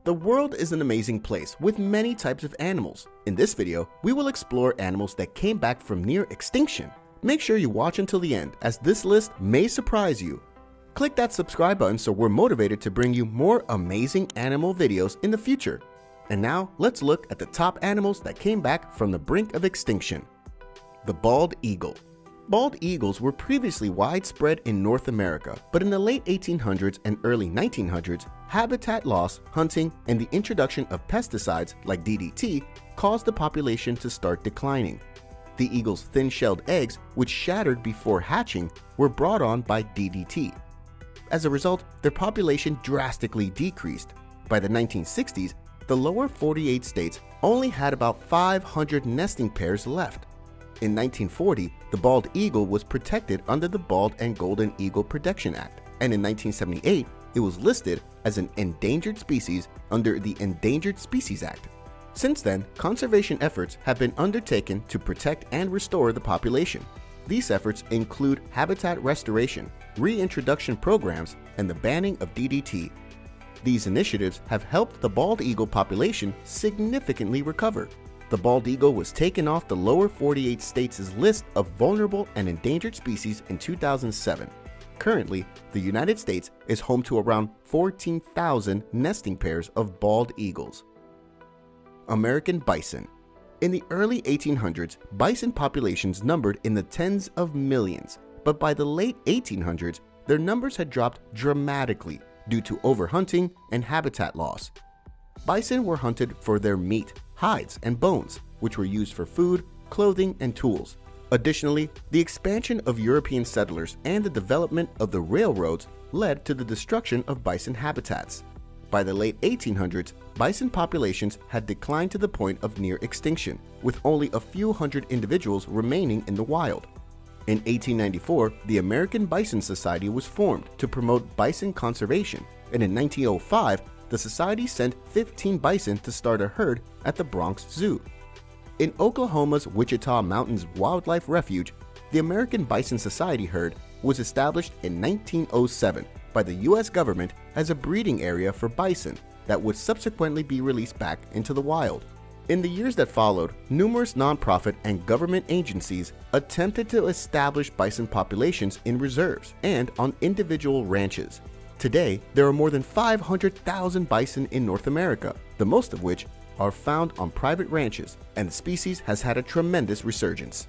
The world is an amazing place with many types of animals. In this video, we will explore animals that came back from near extinction. Make sure you watch until the end, as this list may surprise you. Click that subscribe button so we're motivated to bring you more amazing animal videos in the future. And now, let's look at the top animals that came back from the brink of extinction. The bald eagle. Bald eagles were previously widespread in North America, but in the late 1800s and early 1900s, habitat loss, hunting, and the introduction of pesticides like DDT caused the population to start declining. The eagle's thin-shelled eggs, which shattered before hatching, were brought on by DDT. As a result, their population drastically decreased. By the 1960s, the lower 48 states only had about 500 nesting pairs left. In 1940, the bald eagle was protected under the Bald and Golden Eagle Protection Act, and in 1978, it was listed as an endangered species under the Endangered Species Act. Since then, conservation efforts have been undertaken to protect and restore the population. These efforts include habitat restoration, reintroduction programs, and the banning of DDT. These initiatives have helped the bald eagle population significantly recover. The bald eagle was taken off the lower 48 states' list of vulnerable and endangered species in 2007. Currently, the United States is home to around 14,000 nesting pairs of bald eagles. American bison. In the early 1800s, bison populations numbered in the tens of millions, but by the late 1800s, their numbers had dropped dramatically due to overhunting and habitat loss. Bison were hunted for their meat, hides, and bones, which were used for food, clothing, and tools. Additionally, the expansion of European settlers and the development of the railroads led to the destruction of bison habitats. By the late 1800s, bison populations had declined to the point of near extinction, with only a few hundred individuals remaining in the wild. In 1894, the American Bison Society was formed to promote bison conservation, and in 1905, the society sent 15 bison to start a herd at the Bronx Zoo. In Oklahoma's Wichita Mountains Wildlife Refuge, the American Bison Society herd was established in 1907 by the U.S. government as a breeding area for bison that would subsequently be released back into the wild. In the years that followed, numerous nonprofit and government agencies attempted to establish bison populations in reserves and on individual ranches. Today, there are more than 500,000 bison in North America, the most of which are found on private ranches, and the species has had a tremendous resurgence.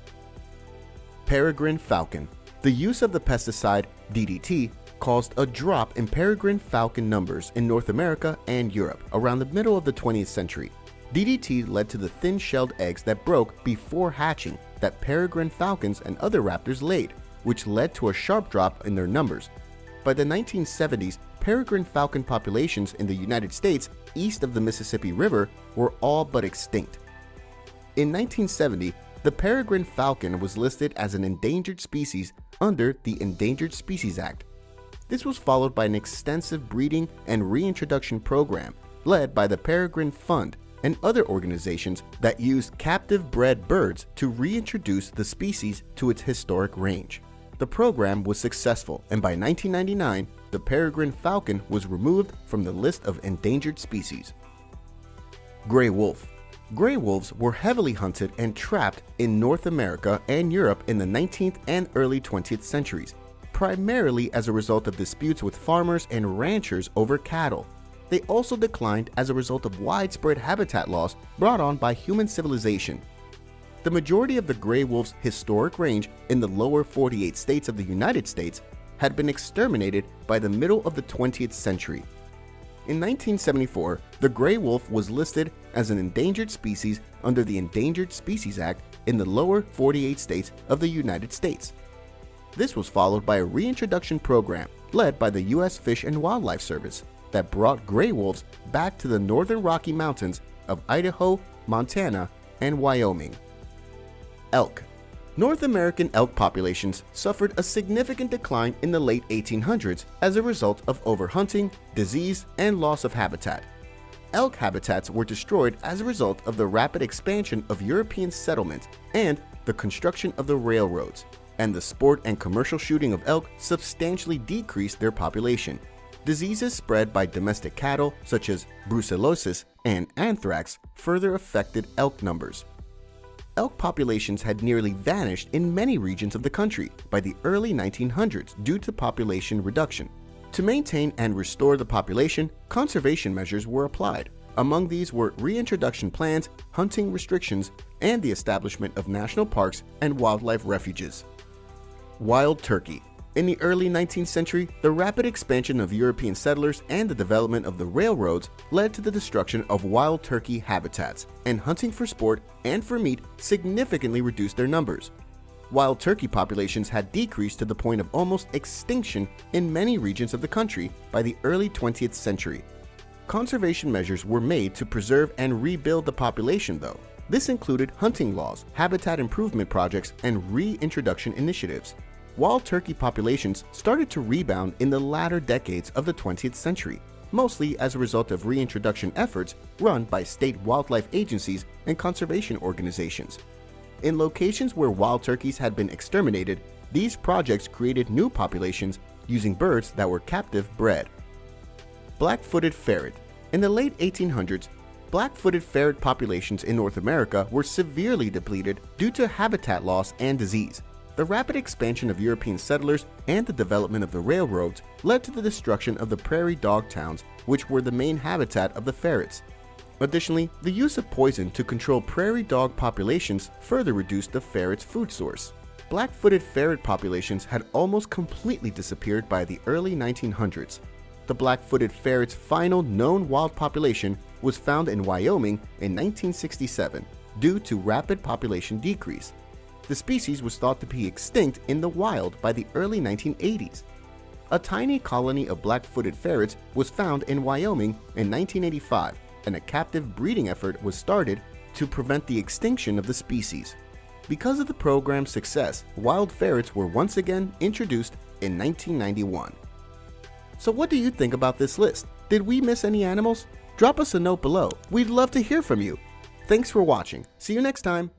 Peregrine falcon. The use of the pesticide DDT caused a drop in peregrine falcon numbers in North America and Europe around the middle of the 20th century. DDT led to the thin-shelled eggs that broke before hatching that peregrine falcons and other raptors laid, which led to a sharp drop in their numbers. By the 1970s, peregrine falcon populations in the United States east of the Mississippi River were all but extinct. In 1970, the peregrine falcon was listed as an endangered species under the Endangered Species Act. This was followed by an extensive breeding and reintroduction program led by the Peregrine Fund and other organizations that used captive bred birds to reintroduce the species to its historic range. The program was successful, and by 1999, the peregrine falcon was removed from the list of endangered species. Gray wolf. Gray wolves were heavily hunted and trapped in North America and Europe in the 19th and early 20th centuries, primarily as a result of disputes with farmers and ranchers over cattle. They also declined as a result of widespread habitat loss brought on by human civilization. The majority of the gray wolf's historic range in the lower 48 states of the United States had been exterminated by the middle of the 20th century. In 1974, the gray wolf was listed as an endangered species under the Endangered Species Act in the lower 48 states of the United States. This was followed by a reintroduction program led by the U.S. Fish and Wildlife Service that brought gray wolves back to the northern Rocky Mountains of Idaho, Montana, and Wyoming. Elk. North American elk populations suffered a significant decline in the late 1800s as a result of overhunting, disease, and loss of habitat. Elk habitats were destroyed as a result of the rapid expansion of European settlement and the construction of the railroads, and the sport and commercial shooting of elk substantially decreased their population. Diseases spread by domestic cattle such as brucellosis and anthrax further affected elk numbers. Elk populations had nearly vanished in many regions of the country by the early 1900s due to population reduction. To maintain and restore the population, conservation measures were applied. Among these were reintroduction plans, hunting restrictions, and the establishment of national parks and wildlife refuges. Wild turkey. In the early 19th century, the rapid expansion of European settlers and the development of the railroads led to the destruction of wild turkey habitats, and hunting for sport and for meat significantly reduced their numbers. Wild turkey populations had decreased to the point of almost extinction in many regions of the country by the early 20th century. Conservation measures were made to preserve and rebuild the population, though. This included hunting laws, habitat improvement projects, and reintroduction initiatives. Wild turkey populations started to rebound in the latter decades of the 20th century, mostly as a result of reintroduction efforts run by state wildlife agencies and conservation organizations. In locations where wild turkeys had been exterminated, these projects created new populations using birds that were captive bred. Black-footed ferret. In the late 1800s, black-footed ferret populations in North America were severely depleted due to habitat loss and disease. The rapid expansion of European settlers and the development of the railroads led to the destruction of the prairie dog towns, which were the main habitat of the ferrets. Additionally, the use of poison to control prairie dog populations further reduced the ferret's food source. Black-footed ferret populations had almost completely disappeared by the early 1900s. The black-footed ferret's final known wild population was found in Wyoming in 1967 due to rapid population decrease. The species was thought to be extinct in the wild by the early 1980s. A tiny colony of black-footed ferrets was found in Wyoming in 1985, and a captive breeding effort was started to prevent the extinction of the species. Because of the program's success, wild ferrets were once again introduced in 1991. So what do you think about this list? Did we miss any animals? Drop us a note below. We'd love to hear from you. Thanks for watching. See you next time.